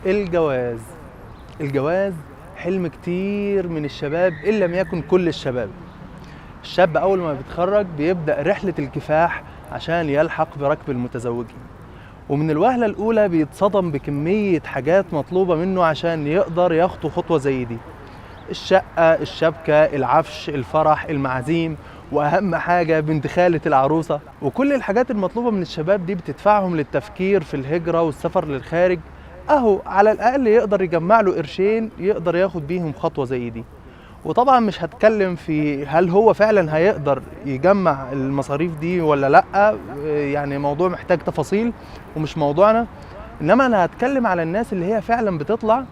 الجواز. الجواز حلم كتير من الشباب إن لم يكن كل الشباب. الشاب أول ما بيتخرج بيبدأ رحلة الكفاح عشان يلحق بركب المتزوجين، ومن الوهلة الأولى بيتصدم بكمية حاجات مطلوبة منه عشان يقدر يخطو خطوة زي دي: الشقة، الشبكة، العفش، الفرح، المعازيم، وأهم حاجة بنت خالة العروسة. وكل الحاجات المطلوبة من الشباب دي بتدفعهم للتفكير في الهجرة والسفر للخارج، أهو على الأقل يقدر يجمع له قرشين يقدر ياخد بيهم خطوة زي دي. وطبعا مش هتكلم في هل هو فعلا هيقدر يجمع المصاريف دي ولا لأ، يعني موضوع محتاج تفاصيل ومش موضوعنا. إنما أنا هتكلم على الناس اللي هي فعلا بتطلع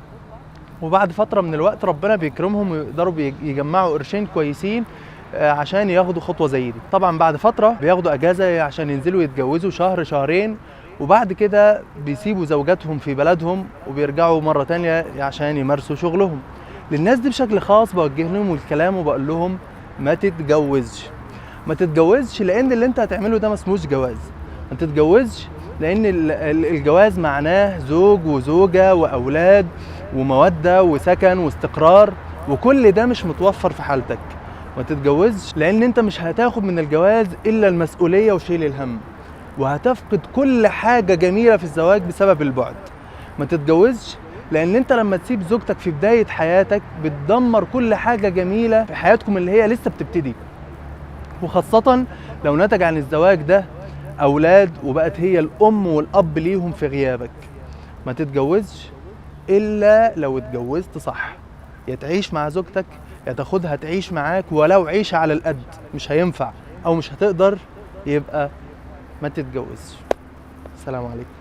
وبعد فترة من الوقت ربنا بيكرمهم ويقدروا يجمعوا قرشين كويسين عشان ياخدوا خطوة زي دي. طبعا بعد فترة بياخدوا اجازة عشان ينزلوا يتجوزوا شهر شهرين، وبعد كده بيسيبوا زوجاتهم في بلدهم وبيرجعوا مرة تانية عشان يمارسوا شغلهم. للناس دي بشكل خاص بوجه لهم الكلام وبقول لهم ما تتجوزش. ما تتجوزش لان اللي انت هتعمله ده ما اسموش جواز. ما تتجوزش لان الجواز معناه زوج وزوجة واولاد ومودة وسكن واستقرار، وكل ده مش متوفر في حالتك. ما تتجوزش لان انت مش هتاخد من الجواز الا المسؤولية وشيل الهم، وهتفقد كل حاجة جميلة في الزواج بسبب البعد. ما تتجوزش لان انت لما تسيب زوجتك في بداية حياتك بتدمر كل حاجة جميلة في حياتكم اللي هي لسه بتبتدي، وخاصة لو نتج عن الزواج ده اولاد وبقت هي الام والاب ليهم في غيابك. ما تتجوزش إلا لو اتجوزت صح، يا تعيش مع زوجتك يا تاخدها تعيش معاك، ولو عيشة على القد مش هينفع أو مش هتقدر يبقى ما تتجوزش. السلام عليكم.